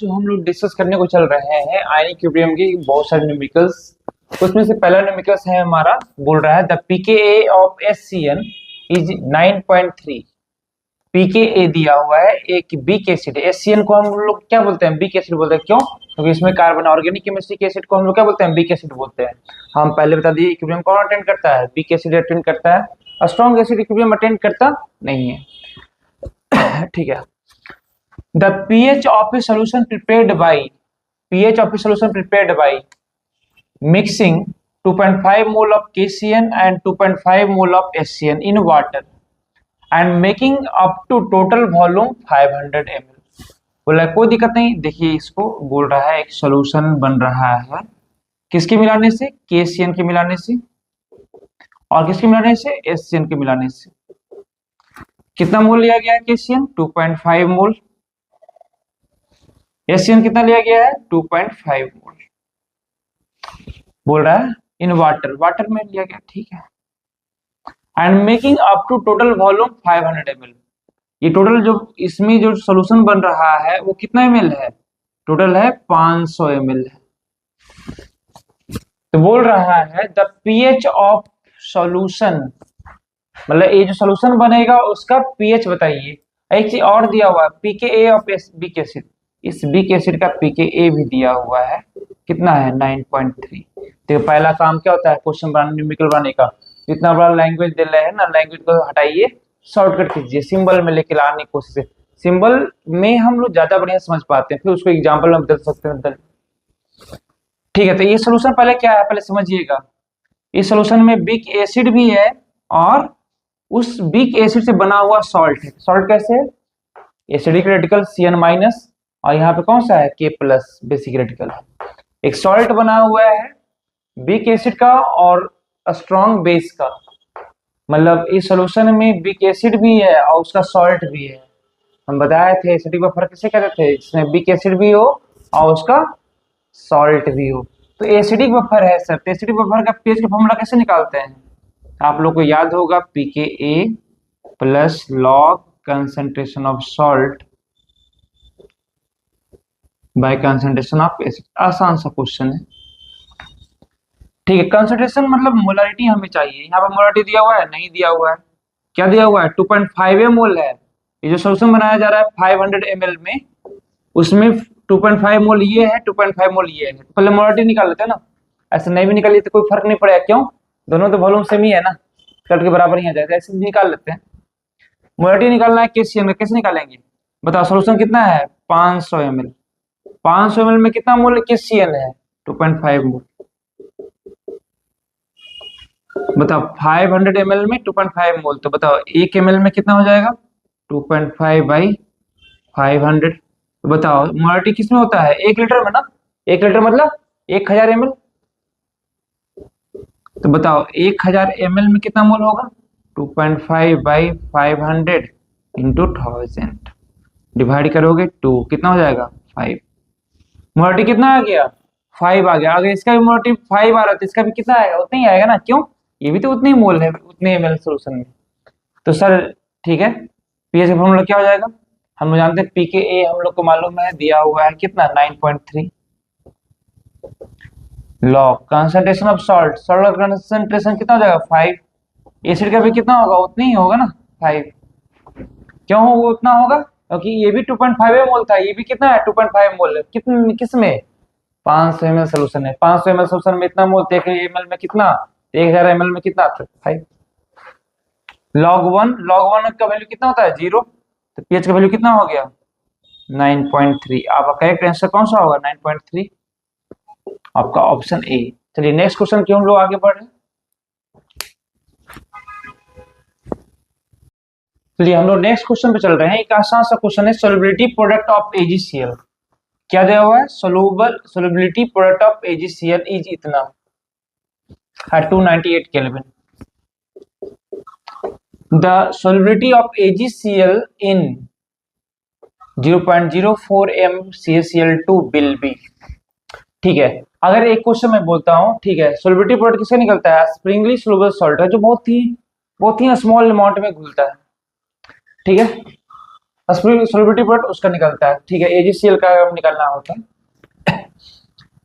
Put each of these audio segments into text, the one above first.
जो हम लोग डिस्कस करने को चल रहे हैं आयनिक की बहुत सारे न्यूमेरिकल्स। उसमें से पहला न्यूमेरिकल्स है हमारा, बोल रहा है the pKa of SCN is 9.3। PKa दिया हुआ है, एक बीक एसिड। एससीएन को हम लोग क्या बोलते हैं? बीक एसिड बोलते हैं। क्यों? क्योंकि इसमें कार्बन, ऑर्गेनिक केमिस्ट्री के एसिड को हम लोग क्या बोलते हैं? बीक एसिड बोलते हैं। हम पहले बता दिए इक्विलिब्रियम कौन अटेंड करता है? बीक एसिड अटेंड करता है। स्ट्रॉन्ग एसिड इक्विलिब्रियम अटेंड करता नहीं है। ठीक है। The pH of a solution prepared by mixing 2.5 mole of KCN and 2.5 mole of SCN in water and making up to total volume 500 ml। बोला कोई दिक्कत नहीं। देखिए इसको बोल रहा है एक सोल्यूशन बन रहा है किसके मिलाने से? KCN के मिलाने से। और किसके मिलाने से? SCN के मिलाने से। कितना मोल लिया गया है? KCN 2.5 मोल। एससीएन कितना लिया गया है? 2.5 मोल। बोल रहा है इन वाटर में लिया गया। ठीक है। And making up to total volume 500 ml। ये टोटल जो इसमें जो सॉल्यूशन बन रहा है वो कितना ml है? टोटल है 500 ml है। तो बोल रहा है द पीएच ऑफ सॉल्यूशन, मतलब ये जो सॉल्यूशन बनेगा उसका पीएच बताइए। एक चीज और दिया हुआ है, पीकेए ऑफ बीक एसिड। इस बीक एसिड का पीकेए भी दिया हुआ है, कितना है? 9.3। तो पहला काम क्या होता है क्वेश्चन बनाने, न्यूमेरिकल बनाने का? इतना बड़ा लैंग्वेज दे रहे हैं ना, लैंग्वेज को हटाइए, शॉर्टकट कीजिए, सिंबल में लेके लाने की कोशिश है। सिंबल में हम लोग ज्यादा बढ़िया समझ पाते हैं, फिर उसको एग्जाम्पल में बदल सकते हैं। ठीक है। तो ये सोल्यूशन पहले क्या है, पहले समझिएगा। इस सोल्यूशन में बीक एसिड भी है और उस बीक एसिड से बना हुआ सॉल्ट है। सॉल्ट कैसे है? एसिडिक रेडिकल Cn- और यहाँ पे कौन सा है? K+ बेसिक रेडिकल है। एक सॉल्ट बना हुआ है बीक एसिड का और स्ट्रॉन्ग बेस का, मतलब इस सॉल्यूशन में बीक एसिड भी है और उसका सॉल्ट भी है। हम बताए थे एसिडिक बफर किसे कहते थे? जिसमें बीक एसिड भी हो और उसका सॉल्ट भी हो। तो एसिडिक बफर है सर। तो एसिडिक बफर का पीएच का फॉर्मूला कैसे निकालते हैं? आप लोग को याद होगा, pKa plus log concentration of salt by concentration of acid. आसान सा क्वेश्चन है। ठीक है। कंसंट्रेशन मतलब मोलारिटी हमें चाहिए। यहाँ पर मोलारिटी दिया हुआ है? नहीं दिया हुआ है। क्या दिया हुआ है? 2.5 मोल है। ये जो सोल्यूशन बनाया जा रहा है 500 ml में, उसमें 2.5 मोल ये है, 2.5 मोल ये है। पहले मोलारिटी निकाल लेते हैं ना। ऐसे नहीं भी निकालिए तो कोई फर्क नहीं पड़ेगा। क्यों? दोनों तो वॉल्यूम सेम ही है ना, कट के बराबर ही आ जाएगा। ऐसे निकाल लेते हैं। मोलारिटी निकालना है केसीएन में, कैसे निकालेंगे बताओ? सोल्यूशन कितना है? 500 ml। 500 ml में कितना मोल केसीएन है? 2.5 मोल। बताओ 500 ml में 2.5 मोल, तो बताओ 1 ml में कितना हो जाएगा? 2.5 बाई 500। तो बताओ मोलारिटी किसमें होता है? 1 लीटर में ना। 1 लीटर मतलब 1000 ml। तो बताओ 1000 ml में कितना मोल होगा? 2.5 बाई 500 इंटू 1000 डिवाइड करोगे 2, कितना हो जाएगा? 5। मोलारिटी कितना आ गया? 5 आ गया। अगर इसका भी मोलारिटी 5 आ रहा है तो इसका भी कितना आएगा? उतना ही आएगा ना। क्यों? ये भी तो उतने ही मोल है, उतने ml सोल्यूशन में। तो सर ठीक है, पीएच का फॉर्मूला क्या हो जाएगा? हम लोग जानते हैं पीकेए हम लोग को मालूम है, दिया हुआ है कितना? 9.3। Log concentration of salt, salt का कंसंट्रेशन कितना हो जाएगा? 5। एसिड का भी कितना होगा? उतना ही होगा ना, 5। क्यों वो उतना होगा? क्योंकि ये भी 2.5 मोल था, ये भी कितना है? 2.5 मोल है। किस में? 500 ml सोल्यूशन है। 500 ml सोल्यूशन में इतना मोल, 1 ml में कितना? 1000 ml में कितना? 5। log 1 का वैल्यू कितना होता है? 0। तो पीएच का वैल्यू कितना हो गया? 9.3। आपका करेक्ट आंसर कौन सा होगा? 9.3, आपका ऑप्शन ए। चलिए नेक्स्ट क्वेश्चन क्यों हम लोग आगे बढ़ रहे हैं। चलिए हम लोग नेक्स्ट क्वेश्चन पे चल रहे हैं। एक आसान सा क्वेश्चन है, सोल्युबिलिटी प्रोडक्ट ऑफ AgCl। क्या दिया हुआ है? Solubility product of AgCl is इतना है 298 kelvin. The solubility of AgCl in 0.04 mCaCl2 will be. ठीक है। अगर एक क्वेश्चन मैं बोलता हूँ, ठीक है, सोल्युबिलिटी प्रोडक्ट किसका निकलता है? स्प्रिंगली सोलुबल सॉल्ट है, जो बहुत ही स्मॉल अमाउंट में घुलता है। ठीक है। सोलिबिलिटी प्रोडक्ट उसका निकलता है, ठीक है। AgCl का निकालना होता है।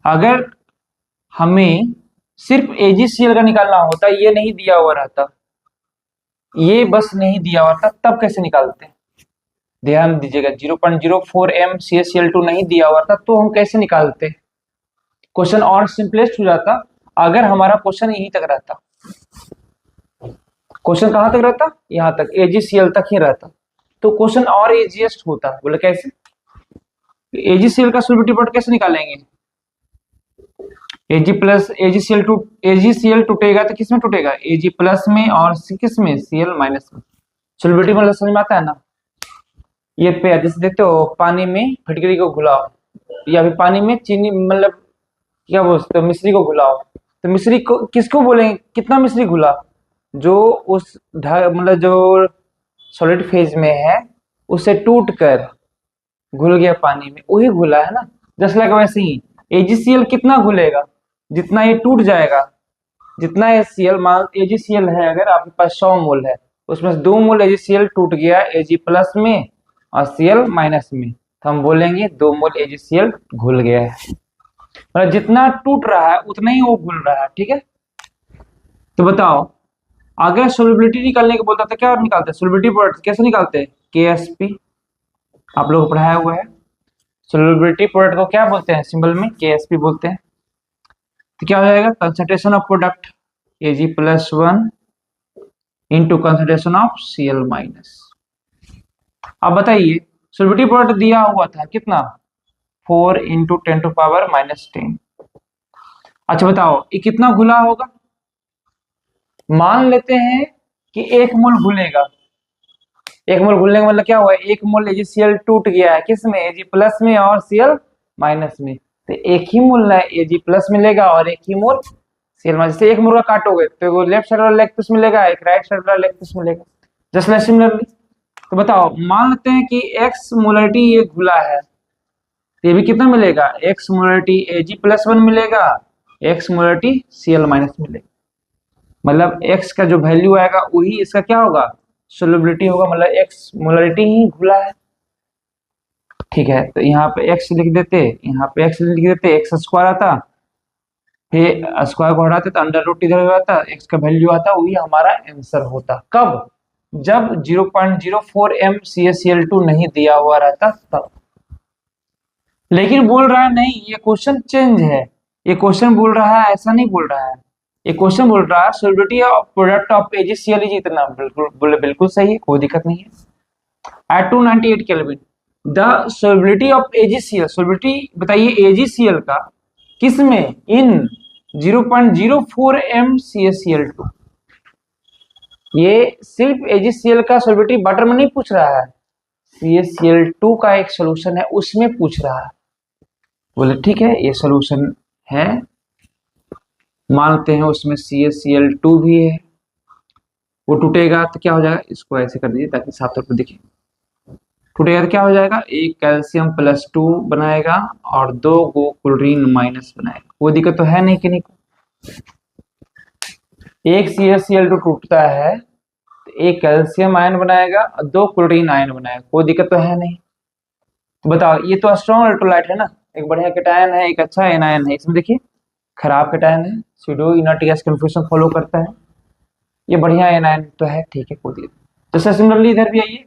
अगर हमें सिर्फ AgCl का निकालना होता, ये नहीं दिया हुआ रहता, ये बस नहीं दिया हुआ था, तब कैसे निकालते हैं? ध्यान दीजिएगा, 0.04 m CaCl2 नहीं दिया हुआ था तो हम कैसे निकालते? क्वेश्चन और सिंपलेस्ट हो जाता अगर हमारा क्वेश्चन यहीं तक रहता। क्वेश्चन कहां तक रहता? यहां तक, AgCl तक ही रहता, तो क्वेश्चन और इजीएस्ट होता। बोले कैसे? AgCl का सोलिबिलिटी प्रोडक्ट कैसे निकालेंगे? Ag प्लस AgCl टूटेगा तो किस में टूटेगा? Ag प्लस में, और किस में? Cl माइनस में। सोलिबिलिटी मतलब समझ में आता है ना? ये पे जैसे देखते हो पानी में फिटकरी को घुलाओ, या फिर पानी में चीनी मतलब क्या बोलते हो, मिश्री को घुलाओ, तो मिश्री को किसको बोलेंगे? कितना मिश्री घुला? जो उस मतलब जो सॉलिड फेज में है उसे टूट कर घुल गया पानी में, वही घुला है ना। जस्ट लाइक वैसे ही AgCl कितना घुलेगा? जितना ये टूट जाएगा, जितना AgCl मान AgCl है, अगर आपके पास 100 मोल है, उसमें से 2 मोल AgCl टूट गया Ag प्लस में और Cl माइनस में, तो हम बोलेंगे 2 मोल AgCl घुल गया है। मतलब जितना टूट रहा है उतना ही वो घुल रहा है, ठीक है। तो बताओ, अगर सोलिबिलिटी निकालने को बोलता था क्या निकालते हैं? सोलिबिलिटी प्रोडक्ट कैसे निकालते हैं? KSP, आप लोग को पढ़ाया हुआ है। सोलिबिलिटी प्रोडक्ट को क्या बोलते हैं? सिंबल में KSP बोलते हैं। तो क्या हो जाएगा? Concentration of product Ag plus 1 into concentration of Cl minus. अब बताइए, सोलिबिलिटी प्रोडक्ट दिया हुआ था कितना? 4 इंटू 10 टू पावर माइनस 10। अच्छा बताओ, ये कितना घुला होगा? मान लेते हैं कि 1 मोल घुलेगा। 1 मोल घुलने का मतलब क्या हुआ? 1 मोल AgCl टूट गया है किस में? Ag प्लस में और Cl माइनस में, तो 1 ही मोल है Ag प्लस मिलेगा और 1 ही मोल Cl माइनस। जैसे 1 मोल का काटोगे तो वो लेफ्ट साइड वाला लेग पीस मिलेगा, एक राइट साइड वाला लेग पीस मिलेगा, जस्ट लाइक सिमिलरली। तो बताओ, मान लेते हैं कि X मोलरिटी ये घुला है, तो ये भी कितना मिलेगा? X मोलरिटी Ag प्लस 1 मिलेगा, X मोलरिटी Cl माइनस मिलेगा। मतलब X का जो वैल्यू आएगा वही इसका क्या होगा? सोलिबिलिटी होगा, मतलब X मोलरिटी ही घुला है, ठीक है। तो यहाँ पे X लिख देते, यहाँ पे X लिख देते, X स्क्वायर आता, फिर स्क्वायर को हटाते तो अंडर रूट इधर आता, X का वैल्यू आता, वही हमारा आंसर होता। कब? जब 0.04 m CaCl2 नहीं दिया हुआ रहता तब। लेकिन बोल रहा है नहीं, ये क्वेश्चन चेंज है। ये क्वेश्चन बोल रहा है, ऐसा नहीं बोल रहा है, ये क्वेश्चन बोल रहा है solubility of product of AgCl is इतना। बिल्कुल सही है, कोई दिक्कत नहीं है। At 298 kelvin the solubility of AgCl, solubility बताइए AgCl का किस में? इन 0.04 m CaCl2। ये सिर्फ AgCl का सोलिबिलिटी वाटर में नहीं पूछ रहा है, CaCl2 का एक सोल्यूशन है उसमें पूछ रहा है। बोले ठीक है, ये सोल्यूशन है, मानते हैं उसमें CaCl2 भी है, वो टूटेगा तो क्या हो जाएगा? इसको ऐसे कर दीजिए ताकि साफ तौर पर दिखे। टूटेगा तो क्या हो जाएगा? एक कैल्शियम प्लस 2 बनाएगा और 2 को क्लोरीन माइनस बनाएगा। कोई दिक्कत तो है नहीं कि नहीं? एक CaCl2 टूटता है तो एक कैल्शियम आयन बनाएगा और 2 क्लोरीन आयन बनाएगा, कोई दिक्कत तो है नहीं। तो बताओ, ये तो स्ट्रॉन्ग इलेक्ट्रोलाइट है ना, एक बढ़िया कैटायन है, एक अच्छा एनायन है। इसमें देखिए खराब कैटायन है, pseudo inert gas confusion follow करता है। ये बढ़िया एनायन तो है, ठीक है, कोई दिक्कत। जैसे सिमिलरली इधर भी आइए,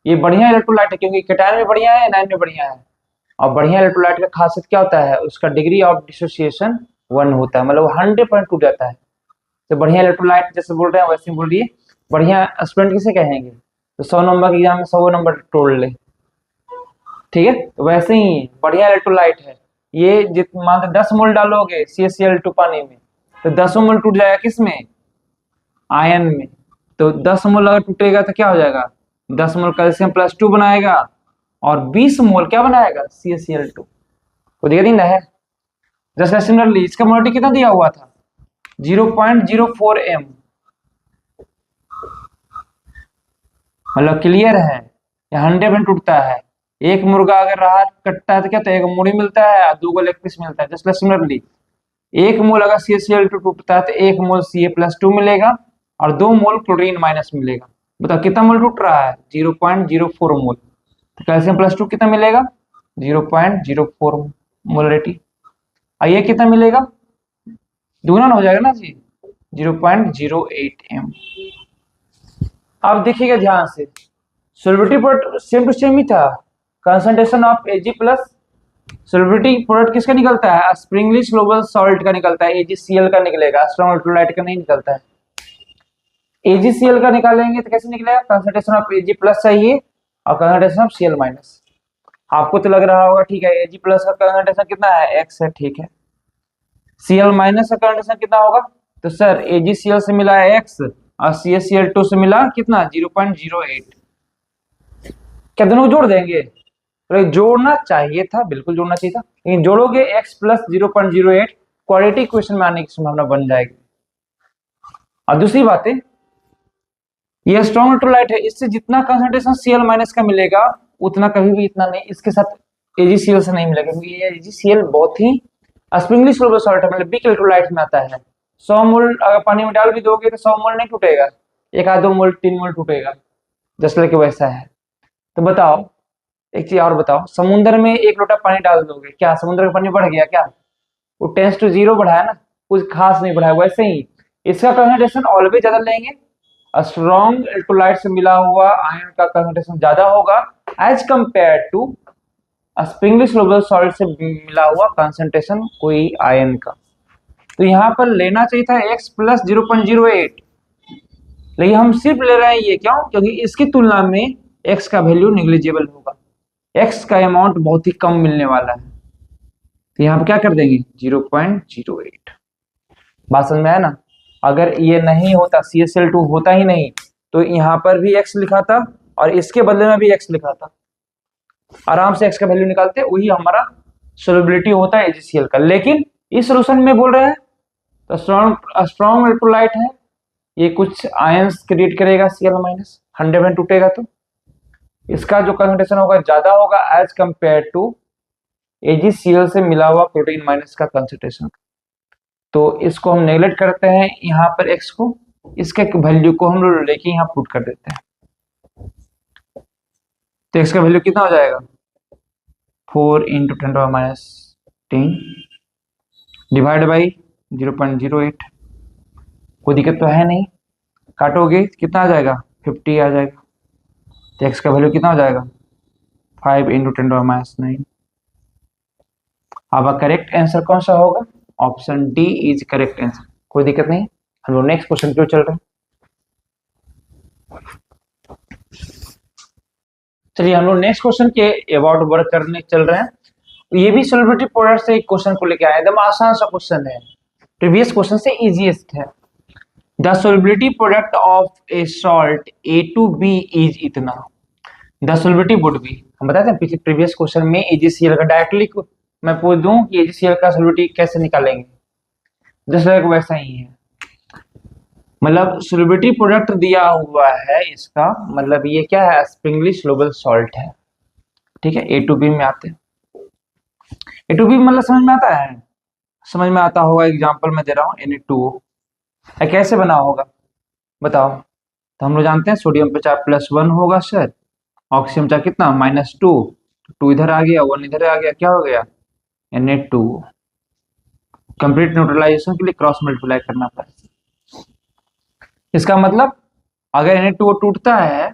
ये बढ़िया इलेक्ट्रोलाइट है क्योंकि कैटायन में बढ़िया है, एनायन में बढ़िया है। और बढ़िया इलेक्ट्रोलाइट का खासियत क्या होता है? उसका डिग्री ऑफ डिसोसिएशन 1 होता है, मतलब 100% टूट जाता है। तो बढ़िया इलेक्ट्रोलाइट जैसे बोल रहे हैं वैसे बोलिए, बढ़िया स्टूडेंट किसे कहेंगे? तो 100 नंबर के एग्जाम में 100 नंबर तोड़ ले, ठीक है। तो वैसे ही बढ़िया इलेक्ट्रोलाइट है ये। मान 10 मोल डालोगे CaCl2 पानी में तो 10 मोल टूट जाएगा किसमें? आयन में। तो 10 मोल अगर टूटेगा तो क्या हो जाएगा? 10 मोल कैल्शियम प्लस 2 बनाएगा और 20 मोल क्या बनाएगा? CaCl2। तो देखिए ना है। जैसे सिमिलरली इसका मोलरिटी कितना दिया हुआ था? 0.04 m, मतलब क्लियर है, 100% टूटता है। एक मुर्गा अगर रहा कटता है तो क्या? तो एक मूड़ी मिलता है और 2 को लेग पीस मिलता है। जस्ट सिमिलरली 1 मोल अगर CaCl2 टूटता है तो 1 मोल Ca+2 मिलेगा और 2 मोल क्लोरीन माइनस मिलेगा। बताओ कितना मोल टूट रहा है? 0.04 मोल। तो कैल्शियम प्लस 2 कितना मिलेगा 0.04 मोलरिटी। ये कितना मिलेगा, दुगना हो जाएगा ना जी, 0.08 m। आप देखिएगा ध्यान से, solubility product same to same ही था, concentration of Ag plus solubility product किसका निकलता है, स्प्रिंगली सोलुबल सॉल्ट का निकलता है, AgCl का निकलेगा, स्ट्रॉन्ग इलेक्ट्रोलाइट का नहीं निकलता है। AgCl का निकालेंगे तो कैसे निकलेगा, कंसंट्रेशन ऑफ Ag प्लस चाहिए और कंसंट्रेशन ऑफ Cl माइनस। आपको तो लग रहा होगा ठीक है Ag प्लस का कंसंट्रेशन कितना है, x है, ठीक है। Cl माइनस का कंसंट्रेशन कितना होगा, तो सर AgCl से मिला है x और CaCl2 से मिला कितना 0.08। क्या दोनों को जोड़ देंगे, तो जोड़ना चाहिए था, बिल्कुल जोड़ना चाहिए था, लेकिन जोड़ोगे x प्लस 0.08 क्वाड्रेटिक इक्वेशन में आने की संभावना बन जाएगी। और दूसरी बात है, यह स्ट्रॉन्ग इलेक्ट्रोलाइट है, इससे जितना कंसंट्रेशन Cl माइनस का मिलेगा उतना कभी भी इतना नहीं, इसके साथ AgCl से नहीं मिलेगा, क्योंकि ये AgCl बहुत ही स्प्रिंगली सोलुबल सॉल्ट है, मतलब वीक इलेक्ट्रोलाइट में आता है। 100 मोल अगर पानी में डाल भी दोगे तो 100 मोल नहीं टूटेगा, एक आध 2 मोल 3 मोल टूटेगा, जस्ट लाइक वैसा है। तो बताओ एक चीज और बताओ, समुद्र में 1 लोटा पानी डाल दोगे, क्या समुद्र का पानी बढ़ गया क्या, वो टेंस टू 0 बढ़ा है ना, कुछ खास नहीं बढ़ा है। वैसे ही इसका कंसंट्रेशन ऑलवेज ज्यादा लेंगे, स्ट्रॉन्ग इलेक्ट्रोलाइट से मिला हुआ आयन का कंसंट्रेशन ज्यादा होगा as compare to sparingly soluble salt से मिला हुआ कंसंट्रेशन कोई आयन का। तो यहाँ पर लेना चाहिए था x प्लस 0.08, लेकिन हम सिर्फ ले रहे हैं ये, क्यों, क्योंकि इसकी तुलना में x का वैल्यू निग्लिजिबल होगा, x का अमाउंट बहुत ही कम मिलने वाला है। तो यहाँ पर क्या कर देंगे 0.08। बात समझ में आया ना, अगर ये नहीं होता CaCl2 होता ही नहीं तो यहाँ पर भी x लिखा था और इसके बदले में भी x लिखा था, आराम से x का वैल्यू निकालते, वही हमारा सोलबिलिटी होता है AgCl का। लेकिन इस सोल्यूशन में बोल रहे हैं तो स्ट्रॉन्ग इलेक्ट्रोलाइट है, ये कुछ आयंस क्रिएट करेगा Cl माइनस, 100 टूटेगा तो इसका जो कंसंट्रेशन होगा ज्यादा होगा एज कंपेयर टू AgCl से मिला हुआ प्रोटीन माइनस का कंसंट्रेशन। तो इसको हम नेगलेक्ट करते हैं यहाँ पर x को, इसके वैल्यू को हम लोग लेके यहाँ पुट कर देते हैं, तो x का वैल्यू कितना हो जाएगा 4 × 10⁻⁻10 डिवाइड बाई 0.08। कोई दिक्कत तो है नहीं, काटोगे कितना आ जाएगा 50 आ जाएगा, तो x का वैल्यू कितना हो जाएगा 5 × 10⁻⁹। अब करेक्ट आंसर कौन सा होगा, option D is correct answer. कोई दिक्कत नहीं, हम लोग नेक्स्ट क्वेश्चन क्यों चल रहे हैं। चलिए हम लोग नेक्स्ट क्वेश्चन के अबाउट वर्क करने चल रहे हैं। ये भी सोलिबिलिटी प्रोडक्ट से एक क्वेश्चन को लेके आए, एकदम आसान सा क्वेश्चन है, प्रीवियस क्वेश्चन से इजीएस्ट है। The solubility product of A salt A2B is इतना, द सोलिबिलिटी वुड बी, हम बताते हैं पीछे प्रीवियस क्वेश्चन में AgCl का डायरेक्टली मैं पूछ दूं कि AgCl का सोलिबिलिटी कैसे निकालेंगे, जैसे वैसा ही है, मतलब सोलिबिलिटी प्रोडक्ट दिया हुआ है इसका, मतलब ये क्या है स्प्रिंगली सोलुबल सॉल्ट है, ठीक है। A2B में आते हैं, A2B मतलब समझ में आता है, समझ में आता होगा, एग्जांपल मैं दे रहा हूँ Na2O कैसे बना होगा बताओ। तो हम लोग जानते हैं सोडियम पे चार्ज +1 होगा सर, ऑक्सीजन चार्ज कितना -2, 2 इधर आ गया 1 इधर आ गया, क्या हो गया Na2। कंप्लीट न्यूट्रलाइजेशन के लिए क्रॉस मल्टीप्लाई करना पड़ेगा। इसका मतलब अगर Na2O टूटता है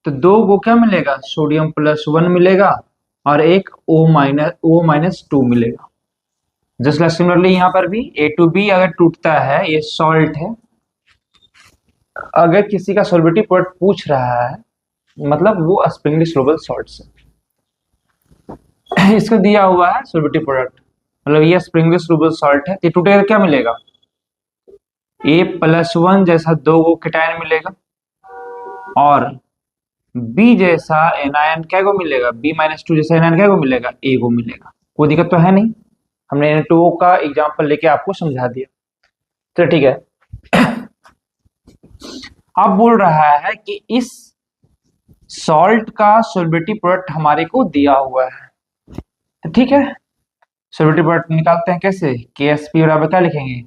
तो 2 को क्या मिलेगा सोडियम +1 मिलेगा और एक O-2 मिलेगा। जस्ट लाइक सिमिलरली यहाँ पर भी A2B अगर टूटता है, ये सॉल्ट है, अगर किसी का सोलिबिलिटी प्रोडक्ट पूछ रहा है मतलब वो स्प्रिंगली सोलुबल सॉल्ट से इसको दिया हुआ है सोलिबिलिटी प्रोडक्ट, मतलब ये स्प्रिंगली सोलुबल सॉल्ट है, तो टूटेगा क्या मिलेगा A+1 जैसा 2 को कैटायन मिलेगा और B जैसा एनायन क्या को मिलेगा, B-2 जैसा एनायन क्या को मिलेगा, A को मिलेगा। कोई दिक्कत तो है नहीं, हमने Na2O का एग्जांपल लेके आपको समझा दिया, तो ठीक है। अब बोल रहा है कि इस सॉल्ट का सोलिबिलिटी प्रोडक्ट हमारे को दिया हुआ है, तो ठीक है सोलिबिलिटी प्रोडक्ट निकालते हैं कैसे, KSP बराबर क्या लिखेंगे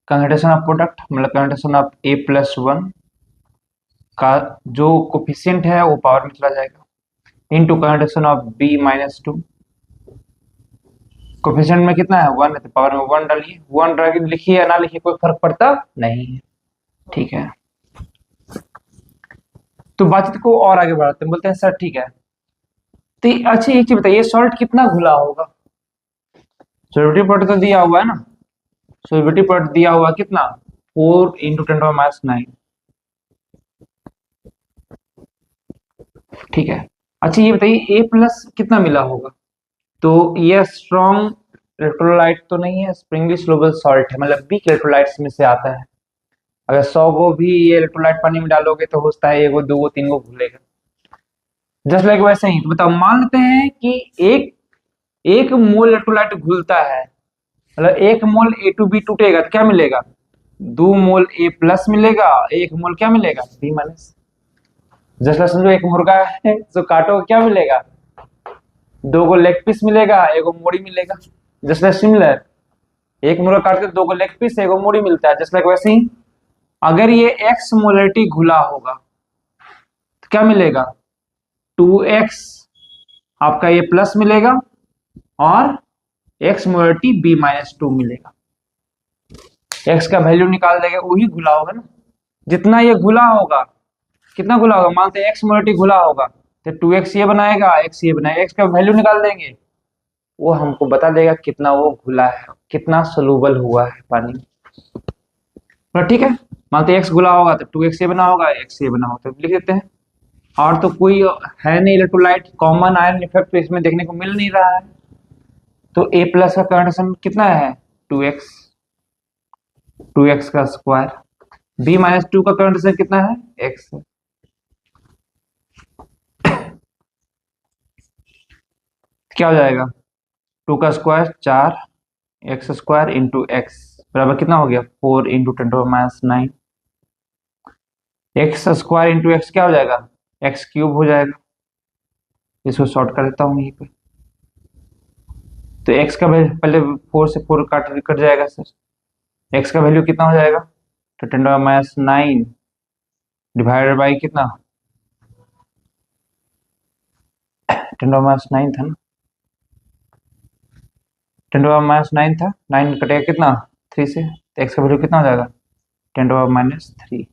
कंसंट्रेशन ऑफ प्रोडक्ट, मतलब कंसंट्रेशन ऑफ A+1 का जो कोफिशिएंट है वो पावर में चला जाएगा, into condition of B-2। Coefficient में कितना है 1 है तो पावर में 1 डालिए, 1 डाल लिखिए या ना लिखिए कोई फर्क पड़ता नहीं है। ठीक है, तो बातचीत को और आगे बढ़ाते हैं, बोलते हैं सर ठीक है तो अच्छा एक चीज बताइए सॉल्ट कितना घुला होगा। सोलिबिलिटी प्रोडक्ट तो दिया हुआ है ना, सोलिबिलिटी प्रोडक्ट दिया हुआ कितना 4 इंटू 10⁻⁹। ठीक है, अच्छा ये बताइए A+ कितना मिला होगा। तो ये स्ट्रॉन्ग इलेक्ट्रोलाइट तो नहीं है, स्प्रिंगली सोलुबल सॉल्ट है, मतलब वीक इलेक्ट्रोलाइट्स में से आता है। अगर 100 को भी ये इलेक्ट्रोलाइट पानी में डालोगे तो होता है 1 2 3 घुलेगा। जस्ट लाइक वैसे ही तो बताओ, मान लेते हैं कि एक मोल इलेक्ट्रोलाइट घुलता है, मतलब 1 मोल A2B टूटेगा तो क्या मिलेगा 2 मोल A+ मिलेगा, 1 मोल क्या मिलेगा B-। जस्ट लाइक समझो एक मुर्गा है तो काटो क्या मिलेगा 2 को लेग पीस मिलेगा, 1 को मूड़ी मिलेगा। जस्ट लाइक सिमिलर, एक मुर्गा काटते 2 को लेग पीस 1 को मूड़ी मिलता है। जस्ट लाइक वैसे ही अगर ये X मोलरिटी घुला होगा तो क्या मिलेगा 2X आपका ये प्लस मिलेगा और X मोलरिटी B-2 मिलेगा। X का वैल्यू निकाल देंगे, वही घुला होगा ना, जितना ये घुला होगा कितना घुला होगा, मानते हैं X मोलरिटी घुला होगा तो 2X ये बनाएगा, X ये बनाएगा, X का वैल्यू निकाल देंगे वो हमको बता देगा कितना वो घुला है, कितना सोलूबल हुआ है पानी में। तो ठीक है, मानते हैं X घुला होगा तो 2X ये बना होगा, X ये बना होगा, तो लिख देते हैं। और तो कोई है नहीं इलेक्ट्रोलाइट, कॉमन आयरन इफेक्ट तो इसमें देखने को मिल नहीं रहा है, तो A+ का कंडीशन कितना है 2X, 2X का स्क्वायर। B-2 का कंडीशन कितना है X। क्या हो जाएगा 2 का square 4, X square into X बराबर कितना हो गया 4 into 10⁻⁹। X square into X क्या हो जाएगा X³ हो जाएगा। इसको शॉर्ट कर देता हूँ यहीं पे, तो X का वैल्यू पहले 4 से 4 कट जाएगा सर, X का वैल्यू कितना हो जाएगा तो 10⁻⁹ डिवाइडेड बाई कितना 10⁻⁹ था ना, 10⁻⁹ था, 9 कटेगा कितना 3 से, तो X का वैल्यू कितना हो जाएगा 10⁻⁻3।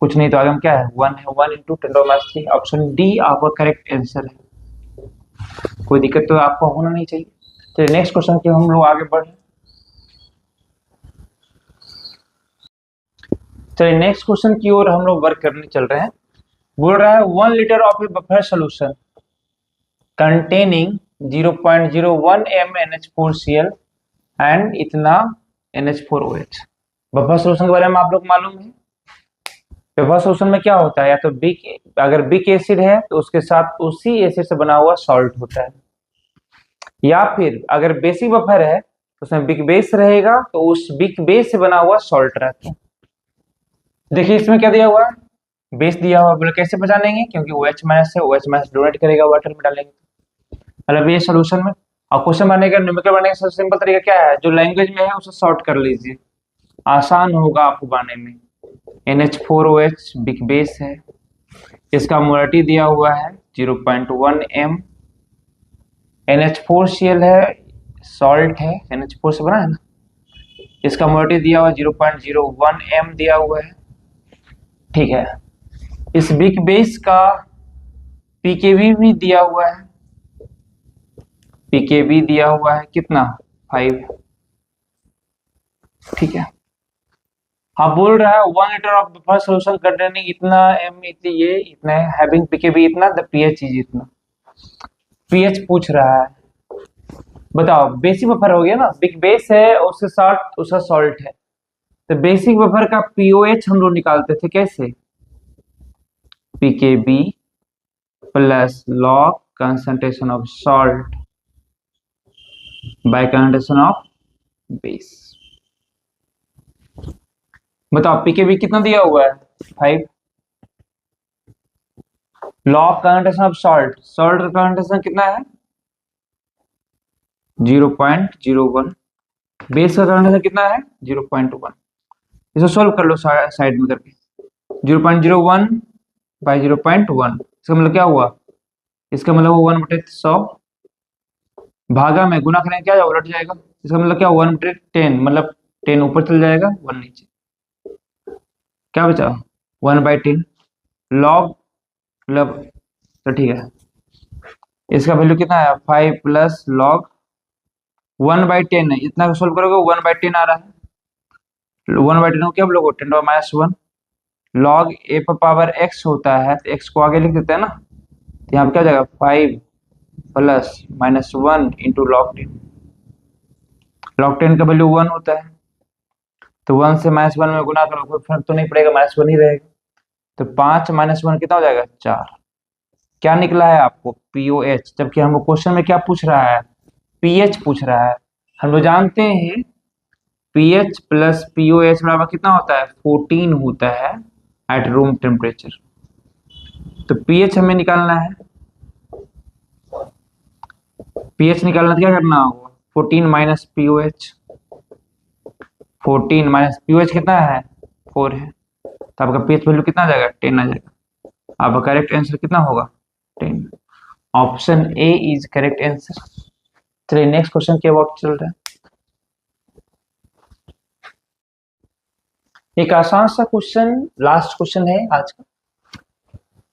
कुछ नहीं तो आगे क्या है 1 है, 1 इंटू 10⁻3। ऑप्शन डी आपका करेक्ट आंसर है, कोई दिक्कत तो आपको होना नहीं चाहिए। तो नेक्स्ट क्वेश्चन के हम लोग आगे बढ़े। चलिए नेक्स्ट क्वेश्चन की ओर हम लोग वर्क करने चल रहे हैं। बोल रहा है 1 litre of A buffer solution containing 0.01 m NH4Cl and इतना NH4OH। बफर सोल्यूशन के बारे में आप लोग मालूम है, बफर सोल्यूशन में क्या होता है, या तो अगर बिक एसिड है तो उसके साथ उसी एसिड से बना हुआ सॉल्ट होता है, या फिर अगर बेसिक बफर है तो उसमें बिग बेस रहेगा तो उस बिग बेस से बना हुआ सॉल्ट रहता है। देखिए इसमें क्या दिया हुआ है, बेस दिया हुआ, बोले कैसे पहचानेंगे, क्योंकि OH- से OH- डोनेट करेगा वाटर में डालेंगे, मतलब ये सोल्यूशन में। और क्वेश्चन बनने का न्यूमेरिकल बनने का सबसे सिंपल तरीका क्या है, जो लैंग्वेज में है उसे शॉर्ट कर लीजिए, आसान होगा आपको बनाने में। NH4OH बिग बेस है, इसका मोलरिटी दिया हुआ है 0.1 m। NH4Cl है, सॉल्ट है, NH4 से बना है ना, इसका मोलरिटी दिया हुआ 0.01 m दिया हुआ है। ठीक है, इस बिग बेस का pKb भी दिया हुआ है, pKb दिया हुआ है कितना 5। ठीक है, हाँ बोल रहा है 1 litre of buffer solution containing इतना m, ये इतना है, हैविंग pKb इतना, द pH इज इतना। pH पूछ रहा है, बताओ बेसिक बफर हो गया ना, बिग बेस है उसके साथ उसका सॉल्ट है, तो बेसिक बफर का pOH हम लोग निकालते थे कैसे, pKb plus log concentration of salt by concentration of base. बताओ pKb कितना दिया हुआ है 5, log concentration of salt, salt का कंसंट्रेशन कितना है 0.01, बेस का कंसंट्रेशन कितना है 0.1। इसको सॉल्व कर लो साइड में करके, 0.01 बाई 0.1, इसका मतलब क्या हुआ, इसका मतलब 1/100 भागा में गुना करेंगे क्या उलट जाएगा। इसका मतलब क्या 1/10, मतलब 10 ऊपर चल जाएगा 1 नीचे, क्या बचा 1/10 लॉग, मतलब तो ठीक है। इसका वैल्यू कितना है 5 प्लस लॉग 1/10 है, इतना सोल्व करोगे 1/10 आ रहा है। 1/10 को क्या बोलोगे 10⁻1 लॉग ए पर पावर एक्स होता है, तो एक्स को आगे लिख देते हैं ना, तो यहाँ पे क्या हो जाएगा 5 प्लस -1 इंटू log 10। log 10 का वैल्यू 1 होता है, तो 1 से -1 में गुना करो कोई फर्क तो नहीं पड़ेगा, -1 ही रहेगा। तो 5 -1 कितना हो जाएगा 4। क्या निकला है आपको पीओएच, जबकि हमको क्वेश्चन में क्या पूछ रहा है पीएच पूछ रहा है। हम लोग जानते हैं पीएच प्लस पीओएच बराबर कितना होता है 14 होता है एट रूम टेम्परेचर। तो पीएच हमें निकालना है, पीएच निकालना तो क्या करना होगा 14 माइनस पीओएच, 14 माइनस पीओएच कितना है 4 है, तो आपका पीएच वैल्यू कितना आ जाएगा 10 आ जाएगा। आपका करेक्ट आंसर कितना होगा 10। Option A is correct answer. चलिए नेक्स्ट क्वेश्चन के अबाउट चल रहा है। एक आसान सा क्वेश्चन, लास्ट क्वेश्चन है आज का।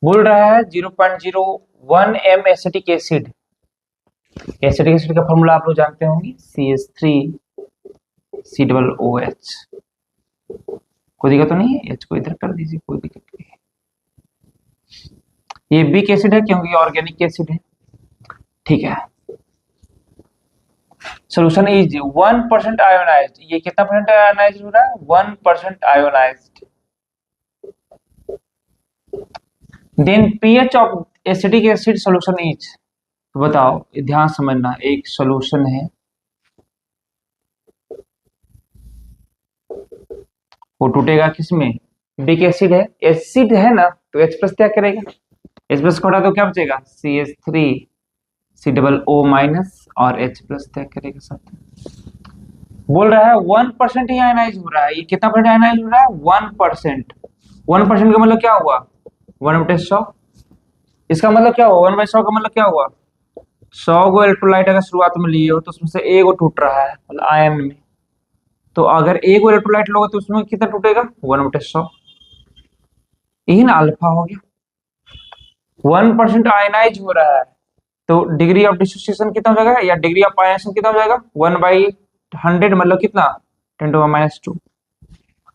बोल रहा है 0.01 M acetic acid, acetic acid का फॉर्मूला आप लोग जानते होंगे CH3COOH। कोई दिक्कत तो नहीं है, एच को इधर कर दीजिए, कोई दिक्कत नहीं है। ये वीक एसिड है क्योंकि ऑर्गेनिक एसिड है, ठीक है। सोल्यूशन इज 1% आयोनाइज्ड, ये कितना परसेंट आयोनाइज्ड हो रहा है 1% ionised. Then pH of acetic acid solution is, बताओ ध्यान समझना, एक सोल्यूशन है वो टूटेगा किसमें वीक एसिड है, एसिड है ना, तो H प्लस त्याग करेगा, H प्लस को हटा तो क्या बचेगा CH3COO माइनस और H प्लस त्याग करेगा साथ में। बोल रहा है 1% ही आयनाइज हो रहा है, ये कितना परसेंट आयनाइज हो रहा है 1%। 1% का मतलब क्या हुआ 1/100, इसका मतलब क्या हुआ 1/100 का मतलब क्या हुआ 100 गो इलेक्ट्रोलाइट अगर शुरुआत में लिए हो तो उसमें से एक गो टूट रहा है मतलब आयन में, तो अगर एक गो इलेक्ट्रोलाइट लोगे तो उसमें कितना टूटेगा 1/100, यही ना अल्फा हो गया। 1% आयनाइज हो रहा है तो डिग्री ऑफ डिसोसिएशन कितना हो जाएगा या डिग्री ऑफ आयनाइजेशन कितना हो जाएगा 1/100 मतलब कितना 10⁻²।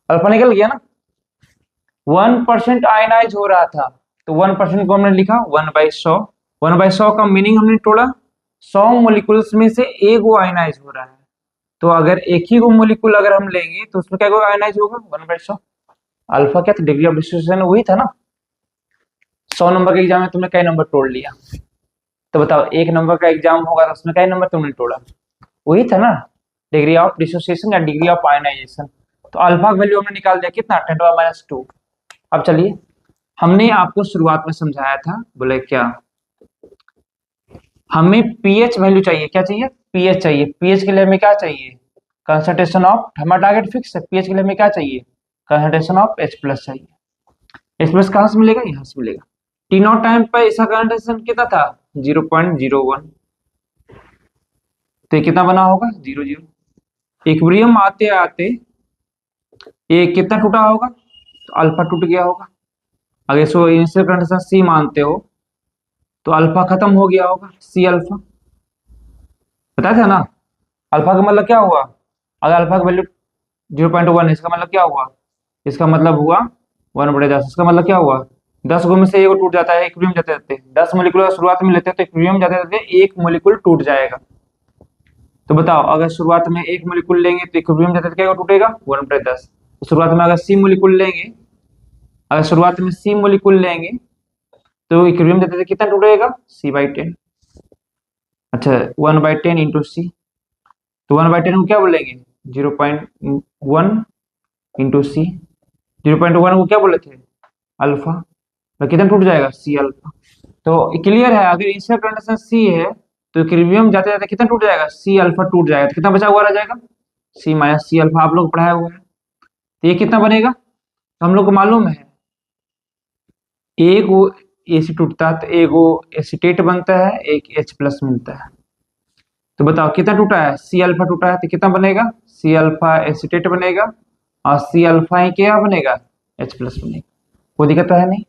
अल्फा निकल गया ना। 1% आयनाइज हो रहा था तो 1% को हमने लिखा 1/100। 1/100 का मीनिंग हमने तोड़ा 100 मोलिकुल्स में से एक वो आयनाइज हो रहा है, तो अगर एक ही वो मोलिकुल अगर हम लेंगे तो उसमें क्या आयनाइज होगा 1/100। अल्फा क्या था डिग्री ऑफ डिसोसिएशन वही था ना। 100 नंबर के एग्जाम में तुमने कई नंबर तोड़ लिया, तो बताओ एक नंबर का एग्जाम होगा तो उसमें कई नंबर तुमने तोड़ा, वही था ना डिग्री ऑफ डिसोसिएशन या डिग्री ऑफ आयनाइजेशन। तो अल्फा का वैल्यू हमने निकाल दिया कितना 10⁻²। अब चलिए हमने आपको शुरुआत में समझाया था, बोले क्या हमें पीएच वैल्यू चाहिए, क्या चाहिए पीएच चाहिए। पीएच के लिए हमें क्या चाहिए कंसंट्रेशन ऑफ, हमारा टारगेट फिक्स है, पीएच के लिए हमें क्या चाहिए कंसंट्रेशन ऑफ H प्लस चाहिए। H प्लस कहां से मिलेगा यहां से मिलेगा। टी नॉट टाइम पर इसका कंसंट्रेशन कितना था 0.01, तो ये कितना बना होगा 0 0। इक्विलिब्रियम आते आते ये कितना टूटा होगा तो अल्फा टूट गया होगा। अगर इसको इनिशियल कंडीशन सी मानते हो तो अल्फा खत्म हो गया होगा सी अल्फा, बताया था ना। अल्फा का मतलब क्या हुआ अगर अल्फा का वैल्यू 0.1 है इसका मतलब क्या हुआ, इसका मतलब हुआ 1/10। इसका मतलब क्या हुआ 10 गो में से एक टूट जाता है इक्विलिब्रियम जाते जाते, 10 मोलिकुल शुरुआत में लेते हैं तो इक्विलिब्रियम जाते जाते एक मोलिकुल टूट जाएगा। तो बताओ अगर शुरुआत में एक मोलिकुल लेंगे तो इक्विलिब्रियम जाते क्या टूटेगा 1/10। तो शुरुआत में अगर सी मोलिकुल लेंगे, अगर शुरुआत में सी मोलिकुल लेंगे तो इक्विलिब्रियम जाते कितना टूटेगा C/10। अच्छा 1/10 इंटू सी, तो 1/10 को क्या बोलेंगे 0.1 इंटू सी, 0.1 को क्या बोले थे अल्फा, तो कितना टूट जाएगा सी अल्फा। तो क्लियर है अगर इनिशियल कंडीशन सी है तो इक्विलिब्रियम जाते जाते कितना टूट जाएगा सी अल्फा टूट जाएगा, तो कितना बचा हुआ रह जाएगा सी माइनस सी अल्फा, आप लोग पढ़ाया हुआ है। तो ये कितना बनेगा तो हम लोग को मालूम है एक एसिड टूटता है तो एगो एसीटेट बनता है, एक H प्लस मिलता है। तो बताओ कितना टूटा है, सी अल्फा टूटा है तो कितना बनेगा, सी अल्फा एसीटेट बनेगा और सी अल्फा ही क्या बनेगा, H प्लस बनेगा। कोई दिक्कत तो है नहीं।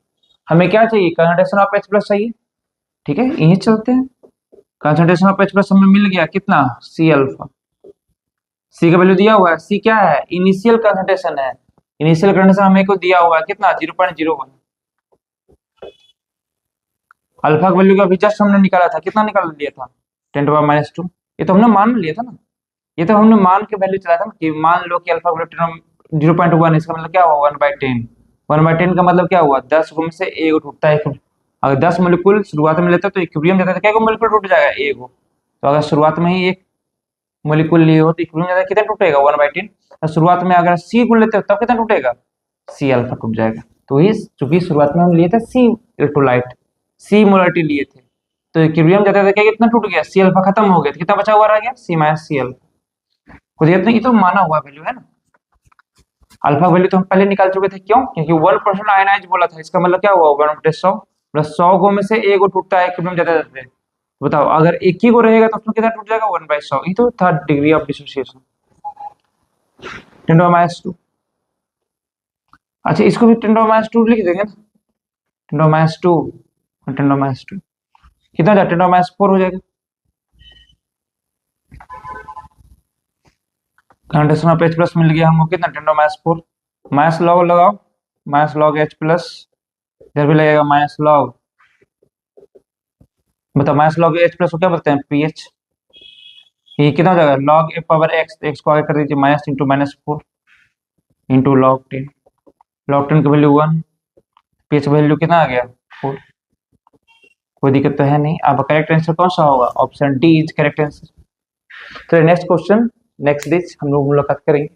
हमें क्या चाहिए, कंसंट्रेशन ऑफ H प्लस चाहिए। ठीक है, यही चलते हैं। कंसंट्रेशन ऑफ H प्लस हमें मिल गया कितना, सी अल्फा। सी का वैल्यू दिया हुआ है, सी क्या है, इनिशियल कंसंट्रेशन है। इनिशियल कंसंट्रेशन हमें को दिया हुआ है कितना, 0.01। अल्फा का वैल्यू का अभी जस्ट हमने निकाला था, कितना निकाल लिया था, 10⁻²। ये तो हमने मान लिया था ना, ये तो हमने मान के वैल्यू चला था ना कि मान लो कि अल्फा का वैल्यू 0.1, इसका मतलब क्या हुआ, 1/10। 1/10 का मतलब क्या हुआ, 10 में से एक टूटता है। अगर 10 मोलिक्यूल शुरुआत में लेते तो इक्विलिब्रियम जाता है, क्या मोलिक्यूल टूट जाएगा, एक हो। तो अगर शुरुआत में ही एक मोलिक्यूल लिए हो तो इक्विलिब्रियम जाता है, कितना टूटेगा, 1/10। तो शुरुआत में अगर सी को लेते हो तब कितना टूटेगा, सी अल्फा टूट जाएगा। तो इस चूंकि शुरुआत में हम लिए थे सी इलेक्ट्रोलाइट, सी मोलरिटी लिए थे, तो इक्विलिब्रियम जाते थे क्या, कितना टूट गया, सी अल्फा खत्म हो गया, तो कितना बचा हुआ रह गया, सी माइनस सी अल्फा। कुछ दिक्कत नहीं, ये तो माना हुआ वैल्यू है ना। अल्फा वैल्यू तो हम पहले निकाल चुके थे, क्यों, क्योंकि 1% आयनाइज बोला था, इसका मतलब क्या हुआ, 1/100 प्लस 100 गो में से एक गो टूटता है इक्विलिब्रियम जाते जाते। बताओ अगर एक ही गो रहेगा तो उसमें कितना टूट जाएगा, 1/100। ये तो था डिग्री ऑफ डिसोसिएशन, 10⁻²। अच्छा इसको भी 10⁻² लिख देंगे ना, 10⁻², 10⁻², कितना हो जाएगा, 10⁻4 हो जाएगा। कंसंट्रेशन ऑफ H प्लस मिल गया हमको कितना, 10⁻4। माइनस लॉग लगाओ, माइनस लॉग H प्लस, इधर भी लगेगा माइनस लॉग। बताओ माइनस लॉग H प्लस को क्या बोलते हैं, पीएच। ये कितना हो जाएगा, लॉग ए पावर एक्स, एक्स को आगे कर दीजिए, minus into -4 into log 10। log 10 की वैल्यू 1, पीएच वैल्यू कितना आ गया, 4। कोई दिक्कत तो है नहीं। अब करेक्ट आंसर कौन सा होगा, option D is correct answer. तो नेक्स्ट क्वेश्चन, नेक्स्ट डिच हम लोग मुलाकात करेंगे।